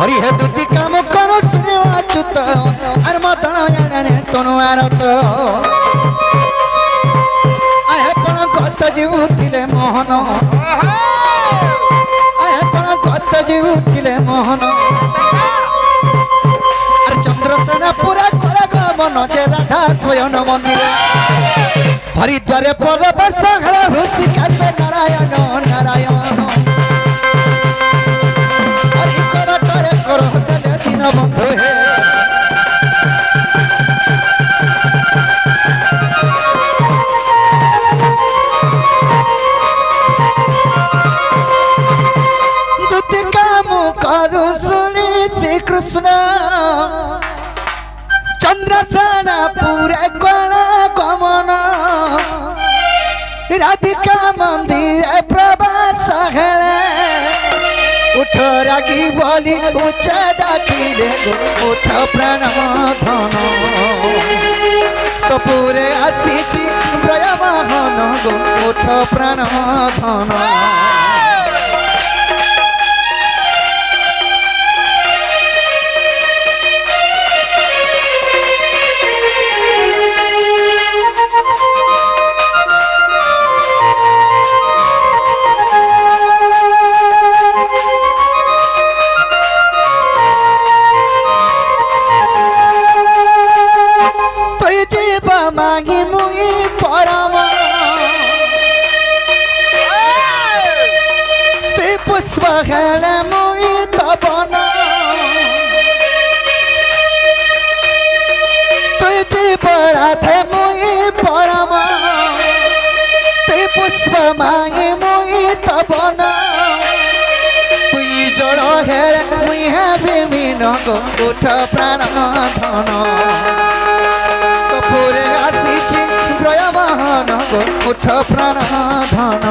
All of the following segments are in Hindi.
हरि हे दुति काम करो सुने अच्युत अर मतन याने तनु आरत आए पण कत जी उठिले मोहन आए पण कत जी उठिले मोहन अर चंद्रसेना पूरा करा गमन जे राधा स्वयं मंदिर हरिद्वारे परबस हरा हुसिका से नारायण नारायण हरि करतरे करो तले दिन बंधु हे दुति काम करू सुनी श्री कृष्ण चंद्रसेना पूरे कला गमन राधिका मंदिर प्रवास हेले उठ रागी बोली उच्च डाकिले उठ प्राण धन तो पूरे आसीची ब्रह्महन गो उठ प्राण धन मागी मुई परम तु पुष्प हेले मुई तपन तु जीव राधे मुई परम तु पुष्प मागी मुई तपन तुई जड़ हेले मुई है विमीन गो उठ प्राण धन पूरे आसीची ब्रह्महन गो उठ प्राण धन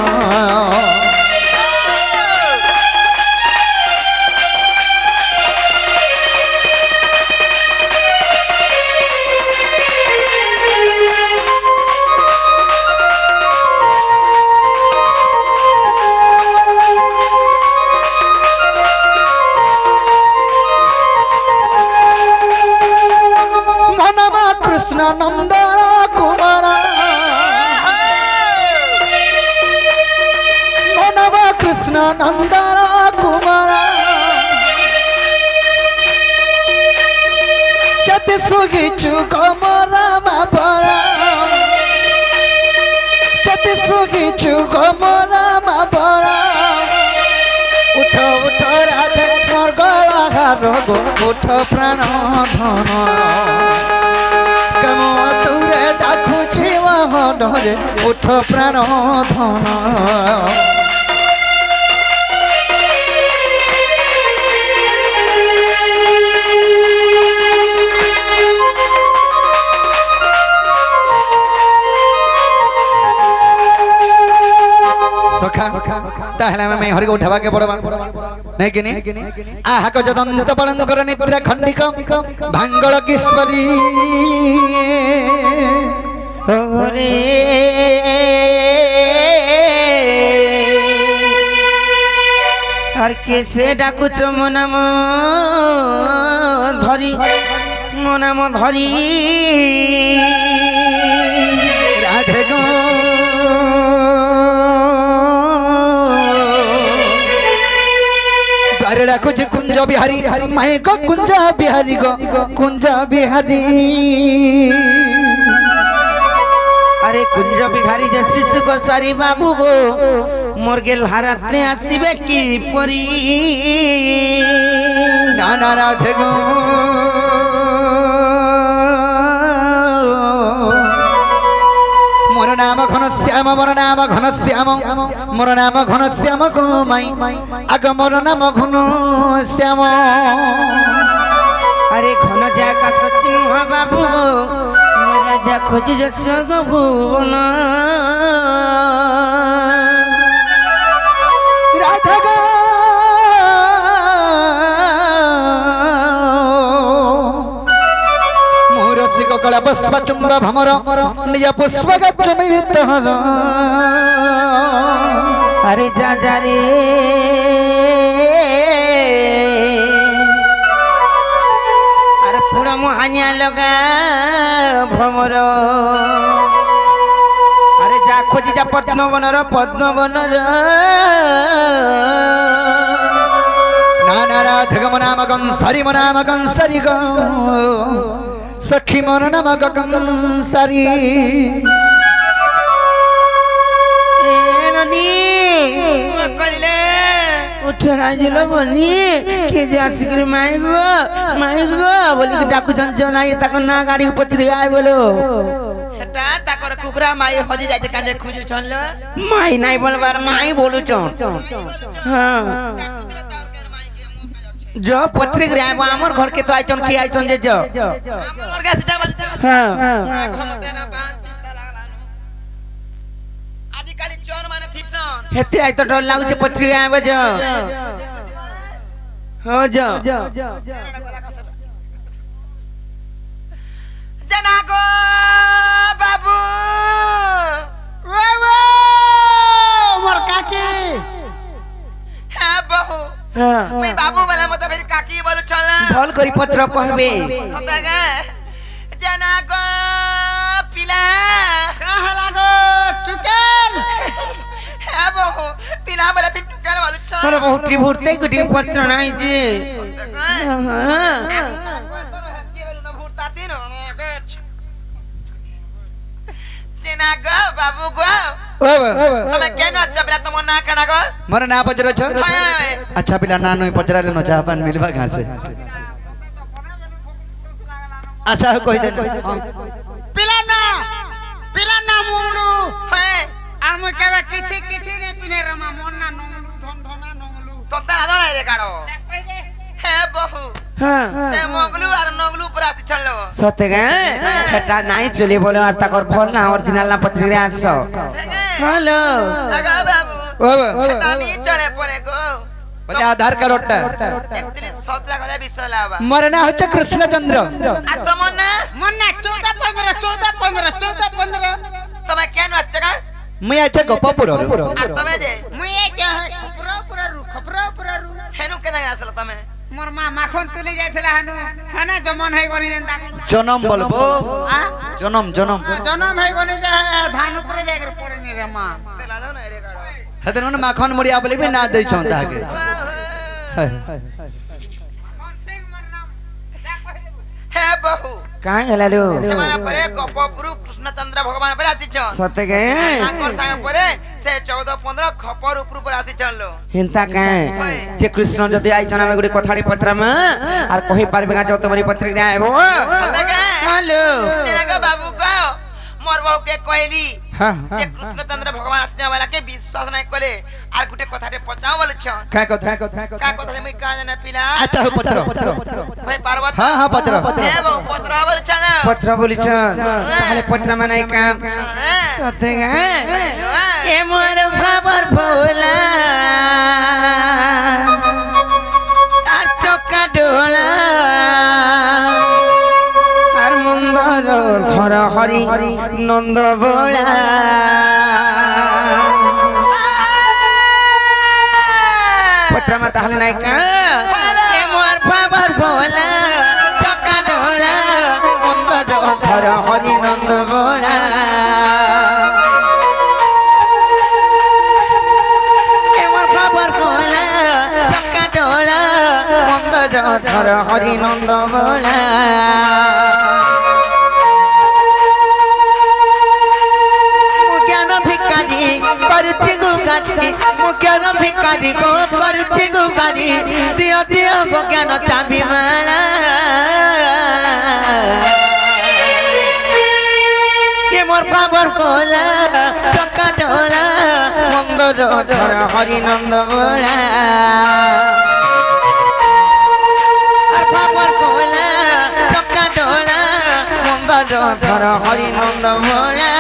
कृष्ण नंदन कुमार मनव कृष्ण नंदन कुमार जति सुगिचु गमरा मापरा जति सुगिचु गमरा मापरा उठ उठ राधे मोर गला हार गो उठ प्राण धन कम तुरे डाकुची मोहन रे उठ प्राण धन सखा ताहले मैं हरि को उठावा के पड़वा नहीं कि नहीं आहा को जदंत बलंकर निद्रा खंडिक भांगल किस्मरी ओरे आर कैसे डाकुच मो नाम धरी राधे गो कुछ कुंज बिहारी माए गो कुंज बिहारी गो कुंज बिहारी अरे कुंज बिहारी जे शिशु को सारी बाबू गो मोर गेल हाराते आसीबे की परी नाना राधे गो मोर नाम घनश्याम मोर नाम घनश्याम मोर नाम घनश्याम गो माई आग मोर नाम घनश्याम अरे घन जाका सचिन हुआ बाबू गो राजा खोजी जो स्वर्ग भुवन राधा गो कला पुष्प चुंब भमर निज पुष्प गच्छमित अरे जा जा रे मुहानिया लगा भ्रमर अरे जा खोजी जा पद्मवनर नानाराधगम नामकं सरि मनामकं सरि ग सखी मन नामकं सरि उठना जिलो बोली के जासिकर माई गो बोली के डाकू जन जना ये तक ना गाड़ी पत्री आए बोलो हेटा ताकर कुकरा माई हजी जाय काजे खुजु छन माई नाही बोलबार माई बोलु छ हां जो पत्री रे हमर घर के तो आइचन के आइचन जे जो हमर घर का सीटा हां घमते ना पांच चिंता लागलानु आजि काली चोर माने थिसन हेते आइ तो डर लागु छ पत्री आबे जो हो जो जना गो बाबू वो मोर काकी हां बहू मैं बाबू वाला मत फिर काकी बोलु छला भल करी पत्र कहबे सतागा जना गो पिला कहा लागो टुकल हां बहू पिला वाला फिर टुकल बोलु छ तोर बहुत त्रिभुर्ते गुटी पत्र नाही जे सतागा हां जना गो बाबू गो तमे केनो अच्छा पिला तुम ना कना गो मोर ना पचरो छ अच्छा पिला ना नई पचरा लेनो चाह पान मिलबा घर से अच्छा कोई दे पिला ना मुंगलू हे आम केबे किछि ने पिने रमा मोन ना नंगलू ढोना नंगलू तोता ना दो रे काडो हे बहू हां से मंगलू और नंगलू पर आसी छलो सते गे सेटा नाही चली बोले और ताकर फल ना ओरिजिनल ना पत्री रे आसो हेलो लगा बाबू सेटा नी चले परे गो बोले आधार कार्ड ओटा 31 17 गले बिसलावा मरना होच कृष्णचंद्र आ तमन्ना मन्ना 14 15 तमे केन आस जगह मैं अच्छा गोपापुर आ तमे जे मैं जे खपरा रु हेनु केना आसला तमे मोर मां माखन तुली जायथला हनु हना जमन है गनी जनता जन्म बोलबो जन्म है गनी जा धान ऊपर जाकर पड़नी रे मां तेला जाओ ना रे गाड़ो हदन माखन मुड़िया बोले भी ना दे छौता के हे बहू काहे हलालो सेमाना परे कपपुरु कृष्णचंद्र भगवान पर आसी छ सते के ताकर संग परे से 14 15 खपर ऊपर पर आसी चललो हिंता काहे जे कृष्ण जदी आई जना में गुडी कथारी पत्र में और कहि पारबे का जो तुम्हारी पत्री रे आबो सते के हेलो तेरा का बाबू को मोर बाबू के कहली हां जे कृष्णचंद्र भगवान आसी वाला के विश्वास नहीं करे और गुटे कथारे पचाओ बोले छ का कथा से मैं का जाना पिला अच्छा हो पत्र भाई पार्वती हां पत्र हे बाबू पत्र बोल छ ना पत्र बोली छ पहले पत्र में नहीं काम सते गे ए मोर खबर भोला आ चक्का डोला আর মন্দর ধর হরি নন্দ বোলা পত্রমা তাহলে নাই কা এ মোর খবর ভোলা চক্কা ডোলা মন্দর ধর হরি নন্দ বোলা এ মোর খবর ভোলা চক্কা ডোলা মন্দর ধর হরি নন্দ বোলা करुछि गुगारी मुज्ञान भिकारी को करुछि गुगारी दियो दियो गो ज्ञान चाबी माला के मोर खबर कोला चक्का डोला मंदर धर हरि नंद बोला আর খবর কোলা চক্কা ডোলা मंदर धर हरि नंद बोला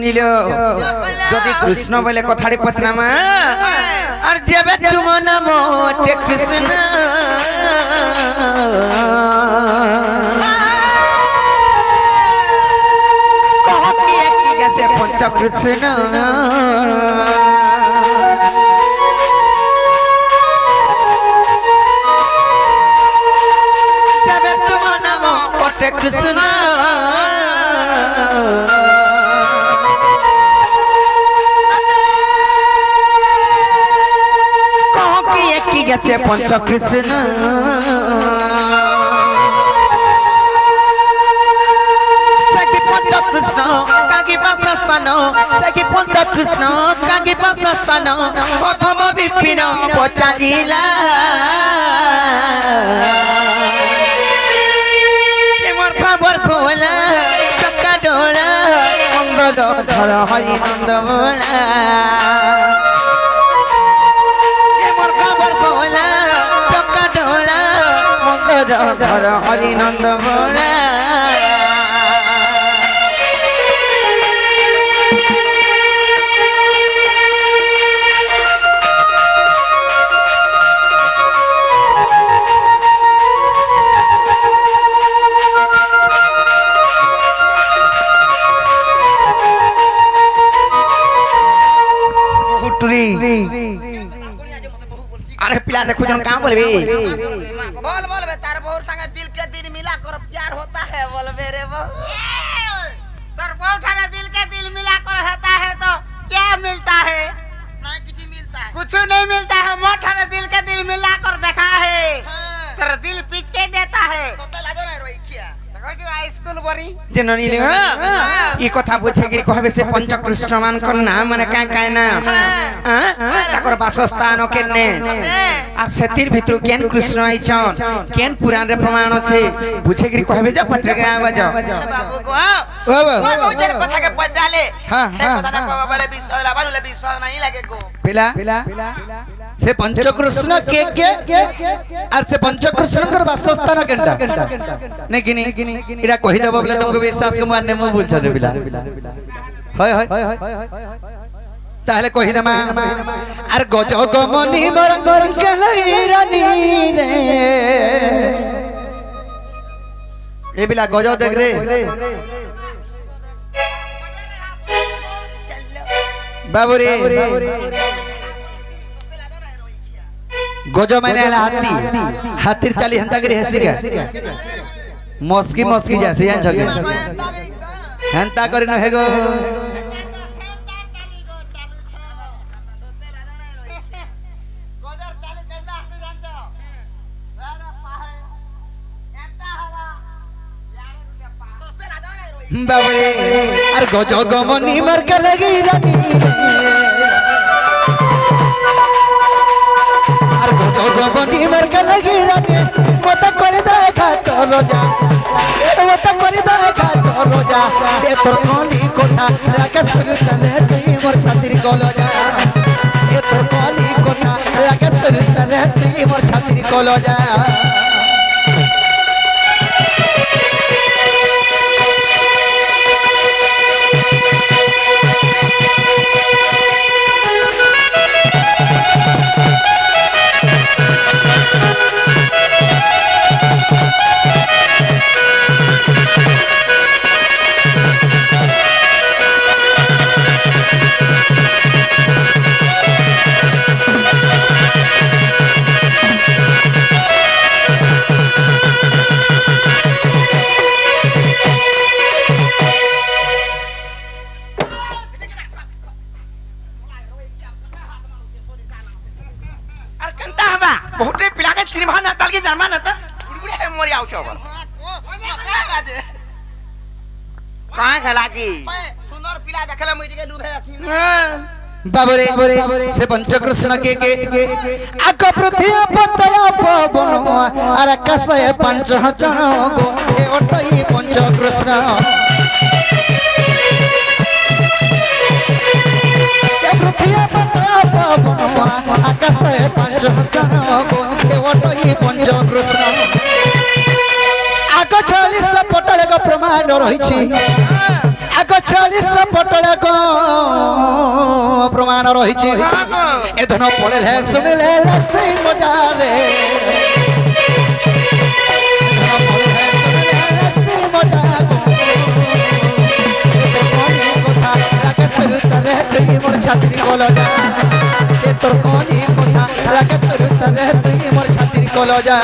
নিলো যদি কৃষ্ণ বলে কথাটি পত্রামা আর যাবে তুম নাম কৃষ্ণ কহ কি কি গেছে পঞ্চ কৃষ্ণ যাবে তুম নাম কৃষ্ণ কি গেছে পঞ্চ কৃষ্ণ সাকি পঞ্চ কৃষ্ণ কাকি বাসস্থান সাকি পঞ্চ কৃষ্ণ কাকি বাসস্থান প্রথম বিপিন পচারিলা প্রেমর খবর খোলা চকা ডোলা মঙ্গল ধর হরি নন্দ মোলা ধর হরি নন্দ মোলা अरे पिला देखो जन काम बोलबे बोल बोल बे तार बहुत संग दिल के दिल मिला कर प्यार होता है बोल बे रे वो तार बहुत संग दिल के दिल मिला कर होता है तो क्या मिलता है ना कुछ मिलता है कुछ नहीं मिलता है मोटा दिल के दिल मिला कर देखा है तेरा दिल पीछ के देता है तो तला दो ना रोई क्या स्कूल बरी जननी ले ई कथा बुझे गिरी कहबे से पंच कृष्ण मान कर नाम माने का काय ना ताकर वासस्थान केने आ सेतिर भितर केन कृष्ण आइछन केन पुराण रे प्रमाण छै बुझे गिरी कहबे जा पत्रिका आवाज बाबू को बाबू तेरे कथा के पचाले हां कथा ना कहबा बारे विश्वास लाबानुले विश्वास नहीं लागे को पिला से पंचकृष्ण के और से पंचकृष्ण कर वासस्थान केनटा नहीं किनी इरा कहि देबो बोले तुमको विश्वास को मानने मु बोल छरे पिला हाय हाय ताहले कहि देमा आर गज गमनी मोर गलई रानी रे ए बिला गज देख रे बाबू रे गजो मैंने हाथी हाथीर चाली हंता करी हसी का मस्की मस्की जैसे यान जगे हंता करी न हेगो बाबरे अरे गजो गमनी मर के लगी रानी गमनी मर के लगी रानी मत कर देखा तो रोजा मत कर देखा तो रोजा ए तोर कोली कोठा लागे सुरतने तुई मोर छातिर कोलोजा ए तोर कोली कोठा लागे सुरतने तुई मोर छातिर कोलोजा बहुते पिला के सिनेमा ना ताल के जामा ना त गुड़गुड़े है मोरी आउ छ बल कहां खला जी सुंदर पिला देखला मुई के डूबे आसी बाबरे से पंचकृष्ण के आक पृथ्वी पतया पवन और आकाश पंच चरण गो ए ओटई पंचकृष्ण पृथ्वी पतया पवन आकाश पंच चरण गो ए ओटई पंचकृष्ण आक 40 पटल प्रमाण रही आग 40 पटल को प्रमाण रही ए धन पड़े शुणिले लक्ष्मी मजा रे मोर छाती कोलो जा ए तोर कोनी कोथा लागे सुरुत रे तुई मोर छाती कोलो जा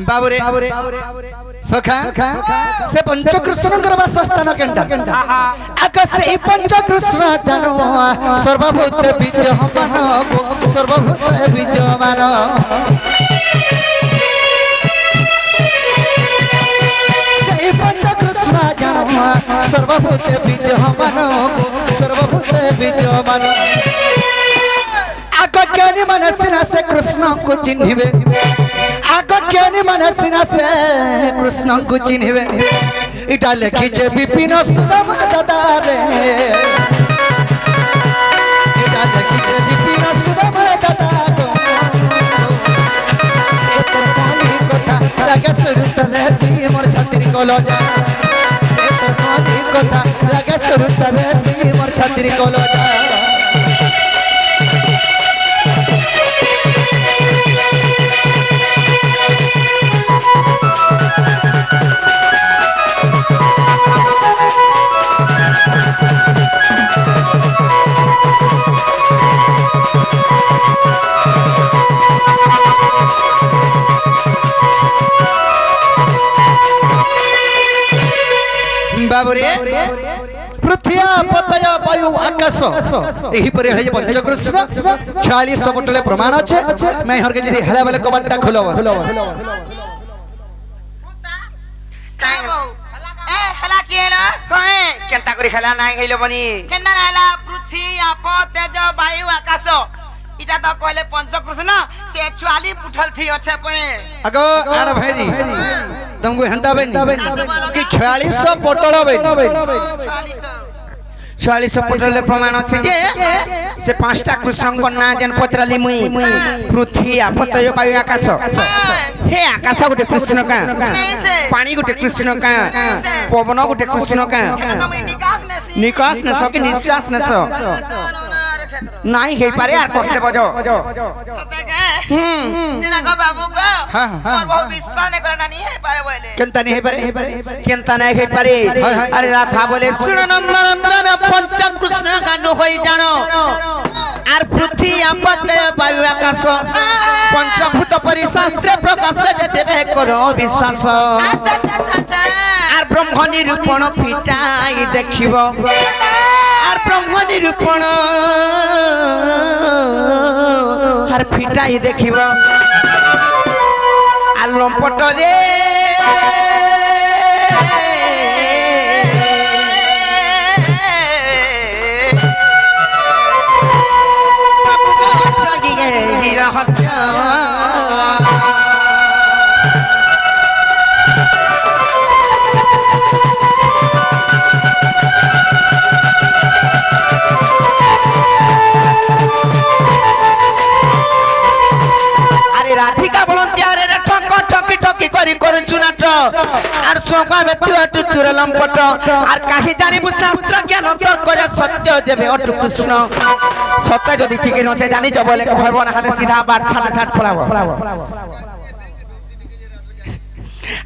बाबुरे सखा से पंचकृष्ण वासस्थान केंटा आका से पंचकृष्ण जानो सर्वभूत विद्यमान सर्वभूत विद्यमान से पंचकृष्ण जानो सर्वभूत विद्यमान सर्वभूत विद्यमान आका ज्ञानी मनसिना से कृष्ण को चिन्हिबे आग ज्ञानी मनसिना से कृष्ण को चिन्हिबे इटा लिखिछे विपिन सुदाम दादा रे इटा लिखिछे विपिन सुदाम दादा गो तोर कोनी कथा लागे सुरुत रे तुई मोर छाती कोलो जा तोर कोनी कथा लागे सुरुत रे तुई मोर छाती कोलो जा बाबुरे पृथ्वी पतय वायु आकाश एही परे हे पंचकृष्ण 40 पटले प्रमाण अछि मैं हर के जदी हला वाले कबाटा खोलो काय बहु ए हला केला कहे केनता करी खेला नाही गइलो बनी केना हला पृथ्वी आप तेज वायु आकाश इटा तो कहले पंचकृष्ण से 44 पुठल थी अच्छे परे अगो आड़ भाईरी तुमको हंता बेनी कि 46 पटल बेनी 40 पटल प्रमाण अछि जे से पांचटा कृष्ण को ना जन पत्रली मुई पृथ्वी आपतय वायु आकाश हे आकाश गुटे कृष्ण का पानी गुटे कृष्ण का पवन गुटे कृष्ण का निकास न सके निश्वास न सो नहीं हे पारे यार कहले बजो सते के जेना को बाबू को हां और बहुत विश्वास ने करना नहीं है पारे बोले केनता नहीं हे पारे केनता नहीं हे पारे अरे राधा बोले सुन नंदन पंच कृष्ण का न होई जानो आर पृथ्वी आपतय वायु आकाश पंचभूत परि शास्त्र प्रकाश जेते करो विश्वास अच्छा आर ब्रह्म निरूपण फिटाई देखिबो आर ब्रह्म निरूपण आर फिटाई देखिबो आर लंपट रे बाबू को सगी गे रहस्य राधिका बोलंतिया रे ठक ठकी ठकी करी करन चुनाट आर सोगा बेतुआ टुचुर लंपट आर काहे जानिबु शास्त्र ज्ञान तर्क सत्य जेबे अटु कृष्ण सत्य जदि ठीक न छे जानि ज बोले कहबो ना हाले सीधा बाट छाट छाट पलाबो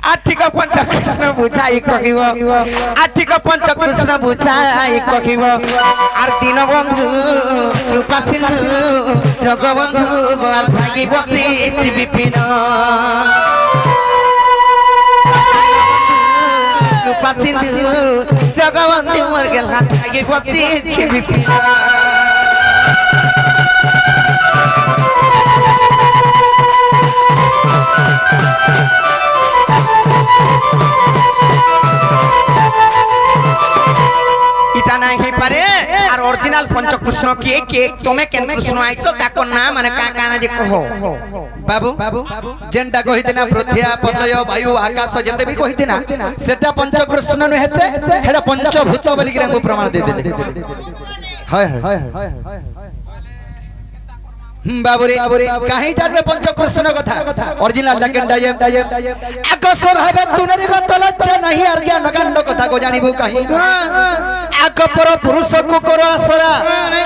आठिक पंच कृष्ण बुझाई कहिबो आठिक पंच कृष्ण बुझाई कहिबो आर दिन बंधु कृपा सिंधु जगबंधु गोपाल भागी बसी विपिन कृपा सिंधु जगबंधु मोर गेल हाथ भागी बसी विपिन ইটা নাই হে পারে আর অরিজিনাল পঞ্চকৃষ্ণ কিয়ে কে তুমি কেন কৃষ্ণ আইছো তাকো না মানে কা কানা যে কহ বাবু যেনটা কহিতিনা পৃথিবী পতয় বায়ু আকাশ যেতে भी কহিতিনা সেটা পঞ্চকৃষ্ণ নহে সে হেডা পঞ্চভূত বলি গ্রামু প্রমাণ দে দেলে হয় হয় বাবুরে কাহি জানবে পঞ্চকৃষ্ণ কথা অরিজিনাল ডাকেন্ডা যে আকস ভাবে তুনরি গত লজ্জা নাহি আর জ্ঞান কাণ্ড কথা কো জানিবু কাহি আক পর পুরুষ কো কর আসরা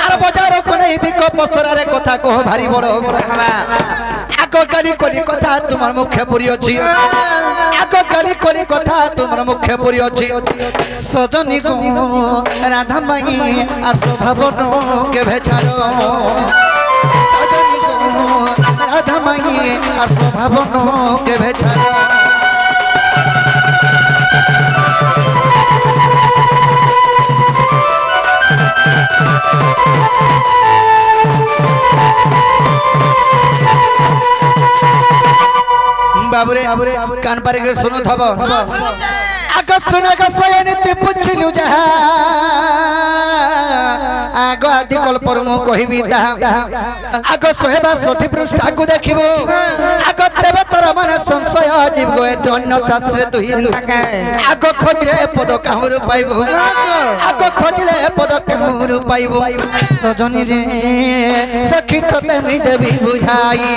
আর বাজার কো নাই বিক পস্তরারে কথা কহ ভারি বড় আক গালি কলি কথা তোমার মুখে পুরি ଅଛି আক গালি কলি কথা তোমার মুখে পুরি ଅଛି সজনী গো রাধা মাই আর স্বভাব কেবে ছাড়ো রাধা মাই আর স্বভাব কেবে ছাড়ো बाबुरे कान पारे के सुनो थब आकाश सुना का सयनिति पुछिलु जहा आगो आदि कल पर मु कहिबी ताहा आगो सोहेबा सठी पृष्ठा को देखिबो आगो देव तर मन संशय जीव गए अन्य शास्त्र तुही आगो खोजले पद काहुरु पाइबो आगो खोजले पद काहुरु पाइबो सजनी रे सखी तते मी देवी बुझाई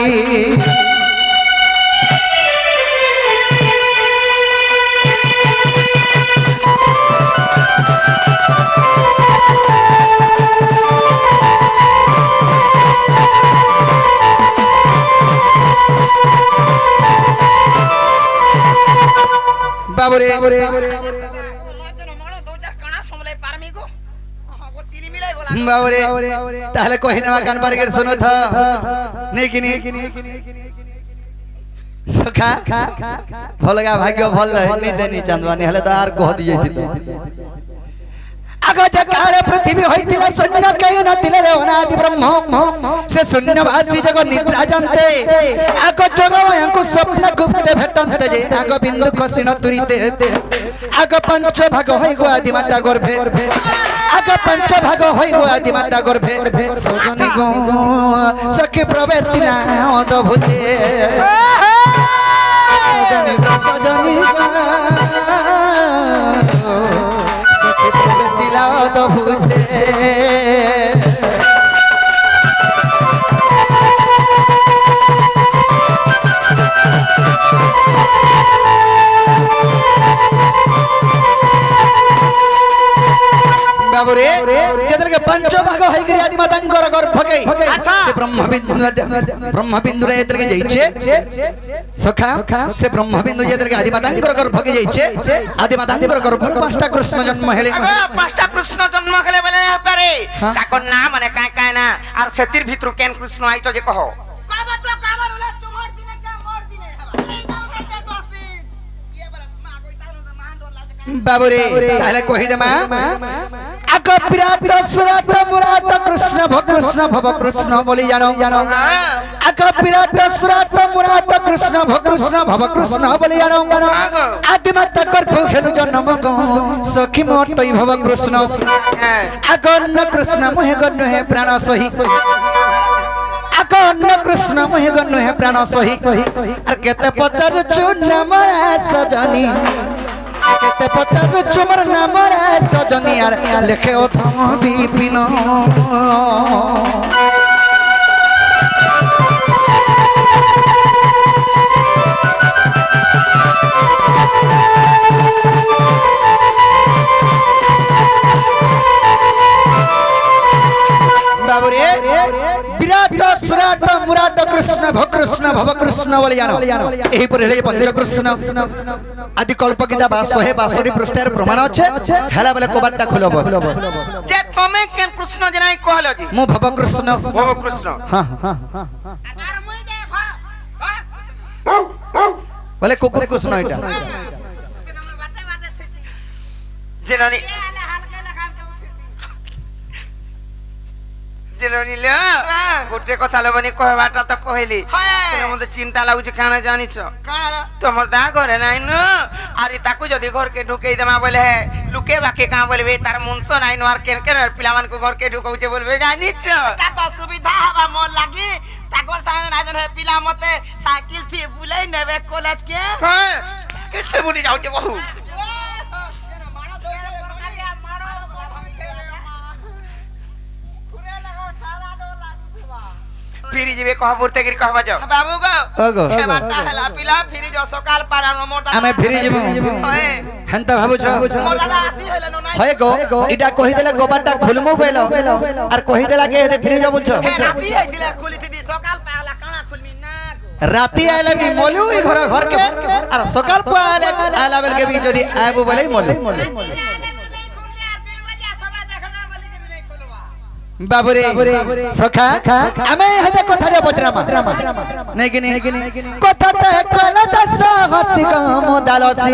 बाबुरे बाबुरे ताहले कहि देवा कान पारे के सुनो था नहीं कि सखा भलगा भाग्य भल नहीं देनी चांदवानी हले तो आर कह दी जाती आगो जकाले पृथ्वी होइतिला शून्य केय नतिले रे अनादि ब्रह्म से शून्यवासी जग निद्रा जानते आगो जगमयंकु स्वप्न गुप्त भेटन्ते जे आगो बिंदु खसिन तुरिते आगो पंच भाग होई गो आदि माता गर्भे आगो पंच भाग होई गो आदि माता गर्भे सजनी गो सखी प्रवेशिना अद्भुते सजनी गो प्रवेशिला अद्भुते बाबुरे जेतल के पंच भाग होई गरी आदि मातांकर गर्भ के से ब्रह्म बिंदु रे जेतल के जाइछे सखा से ब्रह्म बिंदु जेतल के आदि मातांकर गर्भ के जाइछे आदि मातांकर गर्भ पांचटा कृष्ण जन्म हेले पांचटा कृष्ण जन्म हेले बेले पारे ताको नाम माने काय काय ना और सेतिर भितरु केन कृष्ण आइतो जे कहो काबा तो काबा रोला चुमर दिने क्या मोर दिने बाबुरे ताहले कहि देमा आक विराट सुराट मुराट कृष्ण भव कृष्ण बोली जानो आक विराट सुराट मुराट कृष्ण भव कृष्ण बोली जानो आदि माता गर्भ हेनु जन्म को सखी मोटई भव कृष्ण आगन्न कृष्ण मोहे गन्न हे प्राण सही आगन्न कृष्ण मोहे गन्न हे प्राण सही आर केते पचार चुन सजनी केते पचार चुमर नाम रे सजनी यार लेखे ओथम विपिन बाबुरे विराट सुराट मुराट कृष्ण भव कृष्ण बोली जानो एही पर हेले पंच कृष्ण आदि कल्प गीता 162 पृष्ठर प्रमाण अछि हेला बेले कबाटटा खोलब जे तमे केन कृष्ण जनाई कहलो जी मु भव कृष्ण हां हां अगर मुई दे बोले कुकुर कृष्ण एटा बाटे बाटे थी जेनानी हल्के लगा के জেরনিলে গোটে কথা লবনি কহবাটা তো কহিলি তেনে মতে চিন্তা লাগুছে কানা জানিছ তোমার দা ঘরে নাই ন আরে তাকু যদি ঘরকে ঢুকেই দেমা বলে লুকে বাকে কা বলবে তার মুনস নাই ন আর কেন কেন পিলা মানকু ঘরকে ঢুকাউছে বলবে জানিছ তা তো সুবিধা হবা মোর লাগি তাকর সাঙ্গ না জন পিলা মতে সাইকেল থি বুলাই নেবে কলেজ কে হ্যাঁ কেতে বলি যাওছে বহু ফিরি যাবে কহপুর থেকে কহবা যাও বাবু গো ওগো এবারটা হেলা পিলা ফিরি যো সকাল পারা মোর দাদা আমি ফিরি যাব হয় হেনতা ভাবুছ মোর দাদা আসি হইলে ন নাই হয় গো এটা কহি দেলে গোবারটা খুলমু বেলো আর কহি দেলা কে হেতে ফিরি যাব বলছ হে রাতি আইদিলে খুলিতে দি সকাল পালা কানা খুলমি না গো রাতি আইলে বি মলু ই ঘর কে আর সকাল পাইলে আইলা বেল কে বি যদি আইবু বলে মলু বাবুরে সখা আমি হেতে কথারে বজরামা নাই কি কথাটা কলা দস হসি গম দালসি